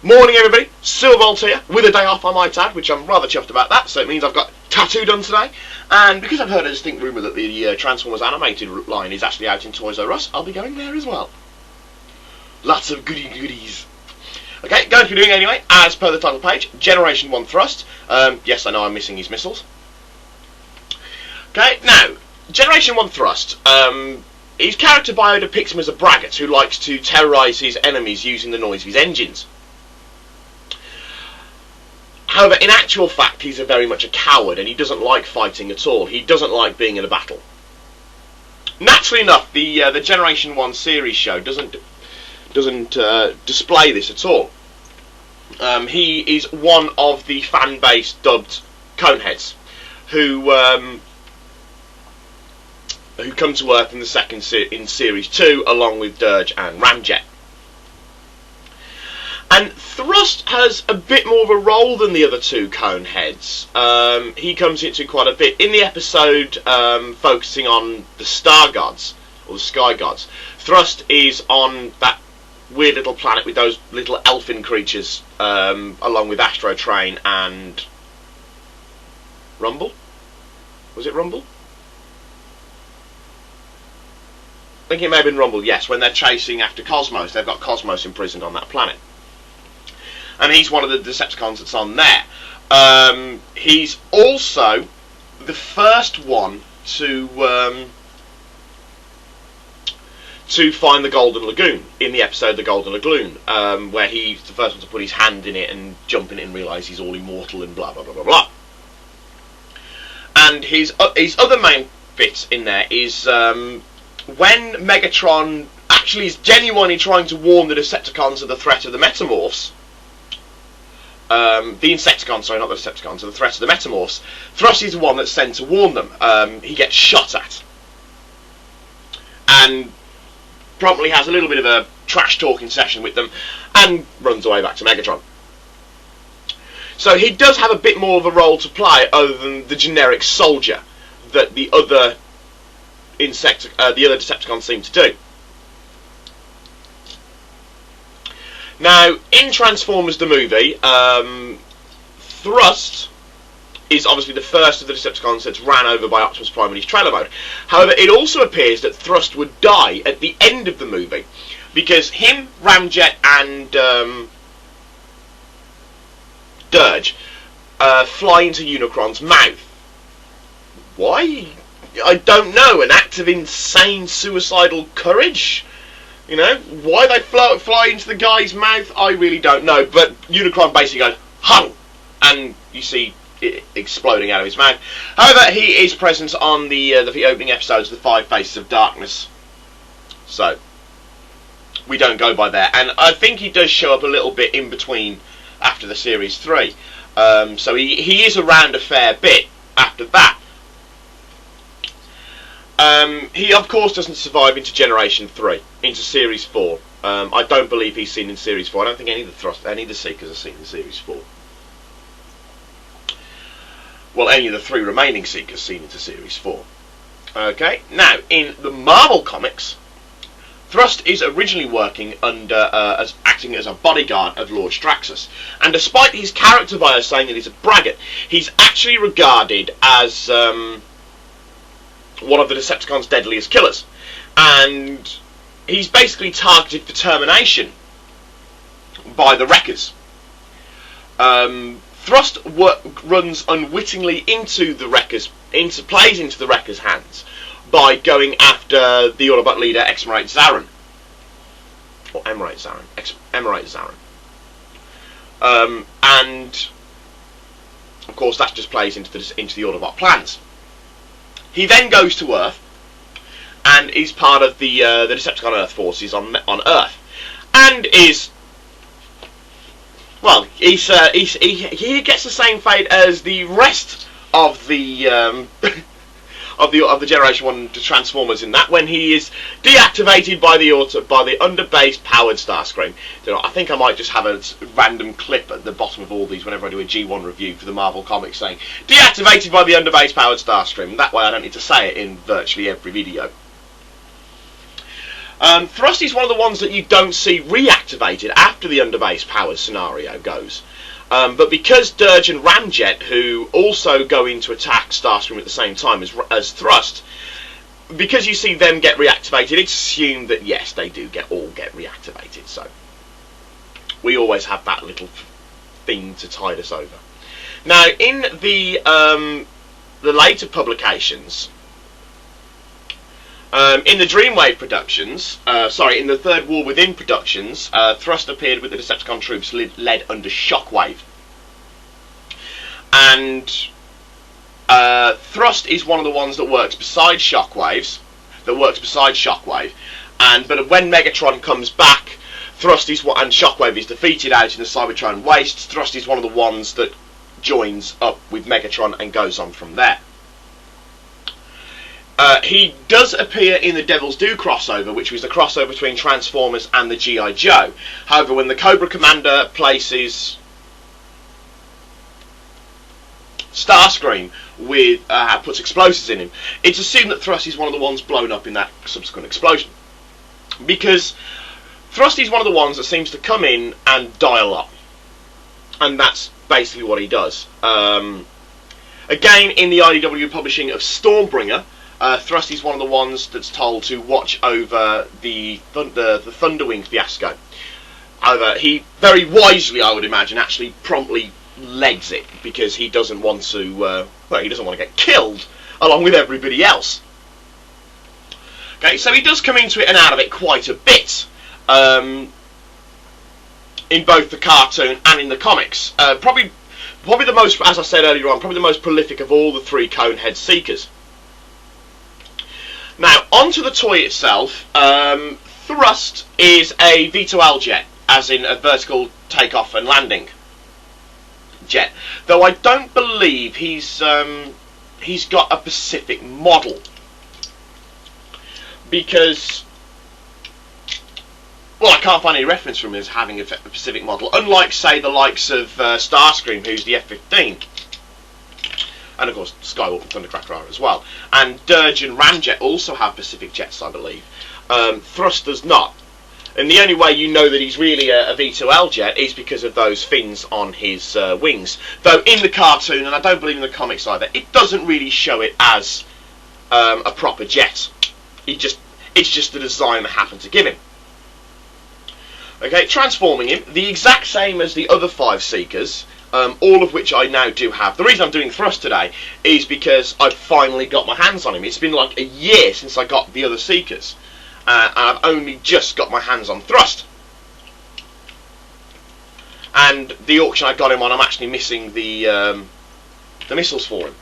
Morning everybody, Silverbolt here, with a day off I might add, which I'm rather chuffed about that, so it means I've got tattoo done today, and because I've heard a distinct rumour that the Transformers animated line is actually out in Toys R Us, I'll be going there as well. Lots of goodies. Okay, going to be doing anyway, as per the title page, Generation 1 Thrust. Yes, I know I'm missing his missiles. Okay, now, Generation 1 Thrust, his character bio depicts him as a braggart who likes to terrorise his enemies using the noise of his engines. However, in actual fact, he's very much a coward, and he doesn't like fighting at all. He doesn't like being in a battle. Naturally enough, the Generation 1 series show doesn't display this at all. He is one of the fan base dubbed coneheads, who come to Earth in the in Series 2, along with Dirge and Ramjet. And Thrust has a bit more of a role than the other two coneheads. He comes into quite a bit. In the episode focusing on the star gods, or the sky gods, Thrust is on that weird little planet with those little elfin creatures, along with Astro Train and Rumble? Was it Rumble? I think it may have been Rumble, yes, when they're chasing after Cosmos. They've got Cosmos imprisoned on that planet. And he's one of the Decepticons that's on there. He's also the first one to find the Golden Lagoon in the episode The Golden Lagoon, where he's the first one to put his hand in it and jump in it and realise he's all immortal and blah blah blah blah blah. And his other main bit in there is when Megatron actually is genuinely trying to warn the Decepticons of the threat of the Metamorphs. The Insecticons, sorry, not the Decepticons, the threat of the Metamorphs. Thrust is the one that's sent to warn them. He gets shot at. And promptly has a little bit of a trash-talking session with them and runs away back to Megatron. So he does have a bit more of a role to play other than the generic soldier that the other Decepticons seem to do. Now, in Transformers the movie, Thrust is obviously the first of the Decepticons that's ran over by Optimus Prime in his trailer mode. However, it also appears that Thrust would die at the end of the movie, because him, Ramjet, and Dirge fly into Unicron's mouth. Why? I don't know. An act of insane suicidal courage? You know, why they fly into the guy's mouth, I really don't know. But Unicron basically goes, hung! And you see it exploding out of his mouth. However, he is present on the opening episodes of the Five Faces of Darkness. So, we don't go by there. And I think he does show up a little bit in between after the Series 3. So he is around a fair bit after that. He, of course, doesn't survive into Generation 3, into Series 4. I don't believe he's seen in Series 4. I don't think any of the Seekers are seen in Series 4. Well, any of the three remaining Seekers seen into Series 4. Okay, now, in the Marvel Comics, Thrust is originally working acting as a bodyguard of Lord Straxus. And despite his character bio saying that he's a braggart, he's actually regarded as one of the Decepticons' deadliest killers, and he's basically targeted for termination by the Wreckers. Thrust runs unwittingly into the Wreckers, plays into the Wreckers' hands by going after the Autobot leader Emerate Zaran, or Emerate Zaran, and of course that just plays into the Autobot plans. He then goes to Earth and is part of the Decepticon Earth forces on Earth, and is, well, he gets the same fate as the rest of the of the Generation 1 Transformers in that, when he is deactivated by the underbase powered Starscream. You know, I think I might just have a random clip at the bottom of all these whenever I do a G1 review for the Marvel Comics saying deactivated by the underbase powered Starscream. That way I don't need to say it in virtually every video. Thrust is one of the ones that you don't see reactivated after the underbase powered scenario goes. But because Dirge and Ramjet, who also go into attack Starscream at the same time as Thrust, because you see them get reactivated, it's assumed that yes, they do all get reactivated. So we always have that little thing to tide us over. Now, in the later publications, in the Dreamwave productions, in the Third War Within productions, Thrust appeared with the Decepticon troops led under Shockwave. And Thrust is one of the ones that works beside Shockwave. But when Megatron comes back, Thrust is and Shockwave is defeated out in the Cybertron wastes. Thrust is one of the ones that joins up with Megatron and goes on from there. He does appear in the Devil's Due crossover, which was the crossover between Transformers and the G.I. Joe. However, when the Cobra Commander places Starscream puts explosives in him, it's assumed that Thrust is one of the ones blown up in that subsequent explosion. Because Thrust is one of the ones that seems to come in and die a lot. And that's basically what he does. Again, in the IDW publishing of Stormbringer, Thrust is one of the ones that's told to watch over the Thunderwing fiasco. However, he very wisely, I would imagine, actually promptly legs it because he doesn't want to. He doesn't want to get killed along with everybody else. Okay, so he does come into it and out of it quite a bit. In both the cartoon and in the comics. Probably the most, as I said earlier on, probably the most prolific of all the three Conehead Seekers. Now, onto the toy itself. Thrust is a V2L jet, as in a vertical takeoff and landing jet. Though I don't believe he's got a Pacific model. Because, well, I can't find any reference from him as having a Pacific model, unlike, say, the likes of Starscream, who's the F-15. And, of course, Skywalker and Thundercracker are as well. And Dirge and Ramjet also have Pacific jets, I believe. Thrust does not. And the only way you know that he's really a V2L jet is because of those fins on his wings. Though in the cartoon, and I don't believe in the comics either, it doesn't really show it as a proper jet. It's just the design that happened to give him. Okay, transforming him, the exact same as the other 5 Seekers, all of which I now do have. The reason I'm doing Thrust today is because I've finally got my hands on him. It's been like a year since I got the other Seekers, and I've only just got my hands on Thrust. And the auction I got him on, I'm actually missing the missiles for him.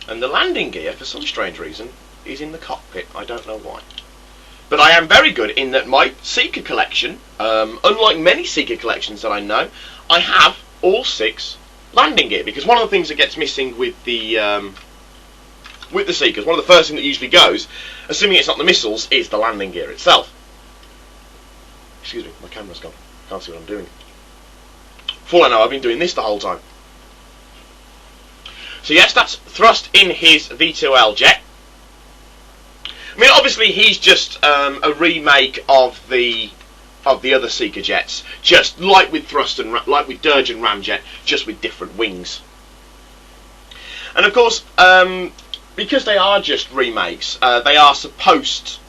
And the landing gear, for some strange reason, is in the cockpit. I don't know why. But I am very good in that my Seeker collection, unlike many Seeker collections that I know, I have all 6 landing gear. Because one of the things that gets missing with the Seekers, one of the first things that usually goes, assuming it's not the missiles, is the landing gear itself. Excuse me, my camera's gone. Can't see what I'm doing. For all I know, I've been doing this the whole time. So yes, that's Thrust in his V2L jet. I mean, obviously he's just a remake of the other Seeker jets, just like with Thrust and like with Dirge and Ramjet, just with different wings. And of course, because they are just remakes, they are supposed,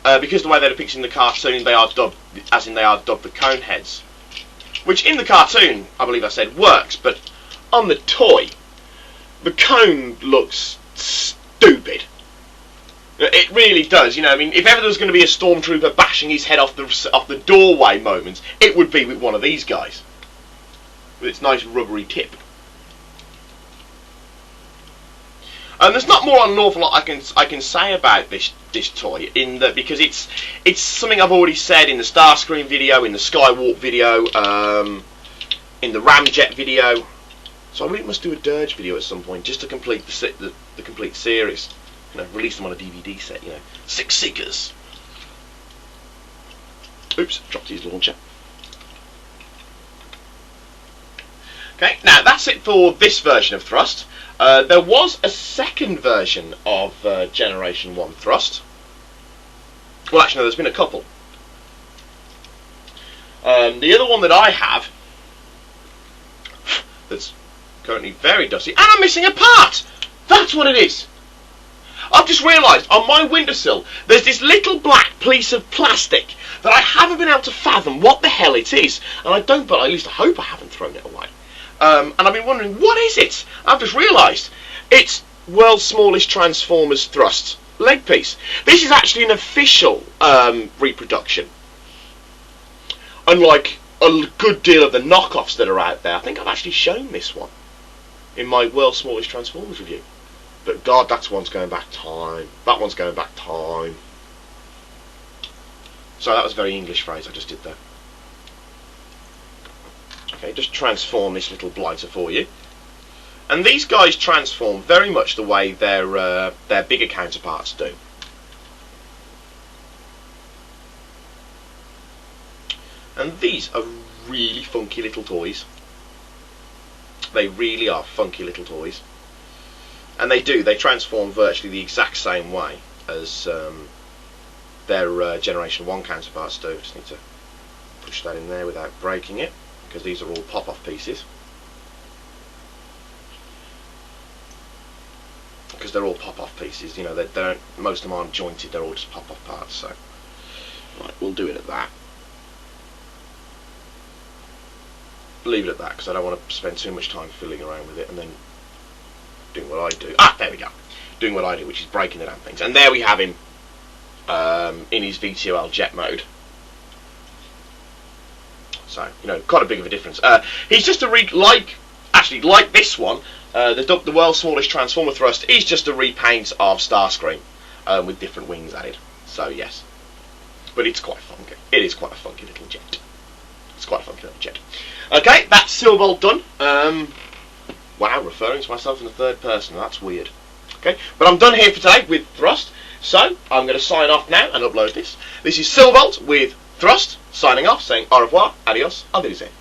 because the way they're depicted in the cartoon, they are dubbed the Coneheads, which in the cartoon, I believe I said, works, but on the toy, the cone looks stupid. It really does, you know. I mean, if ever there was going to be a stormtrooper bashing his head off the doorway moment, it would be with one of these guys, with its nice rubbery tip. And there's not an awful lot I can say about this toy, in that because it's something I've already said in the Starscream video, in the Skywalk video, in the Ramjet video. So I really must do a Dirge video at some point just to complete the complete series. You know, release them on a DVD set. You know, 6 Seekers. Oops, dropped his launcher. Okay, now that's it for this version of thrust. There was a second version of Generation 1 thrust. Well, actually, no, there's been a couple. The other one that I have, that's currently very dusty, and I'm missing a part! That's what it is! I've just realised, on my windowsill, there's this little black piece of plastic that I haven't been able to fathom what the hell it is. And I don't, but at least I hope I haven't thrown it away. And I've been wondering, what is it? I've just realised, it's World's Smallest Transformers Thrust leg piece. This is actually an official reproduction. Unlike a good deal of the knockoffs that are out there, I think I've actually shown this one in my World's Smallest Transformers review. But God, that one's going back time. That one's going back time. So that was a very English phrase I just did there. Okay, just transform this little blighter for you. And these guys transform very much the way their bigger counterparts do. And these are really funky little toys. They really are funky little toys. And they transform virtually the exact same way as their Generation 1 counterparts do. Just need to push that in there without breaking it, because these are all pop-off pieces. Because they're all pop-off pieces, you know, they don't, most of them aren't jointed, they're all just pop-off parts, so. Right, we'll do it at that. Leave it at that, because I don't want to spend too much time fiddling around with it and then doing what I do. Ah, there we go. Doing what I do, which is breaking the damn things. And there we have him in his V2L jet mode. So, you know, quite a big of a difference. He's just a like this one, the World's Smallest Transformer Thrust is just a repaint of Starscream with different wings added. So yes, but it's quite funky. It is quite a funky little jet. It's quite a funky little jet. Okay, that's Silverbolt done. Wow, referring to myself in the third person, that's weird. Okay, but I'm done here for today with Thrust, so I'm going to sign off now and upload this. This is Silverbolt with Thrust, signing off, saying au revoir, adios, auf Wiedersehen.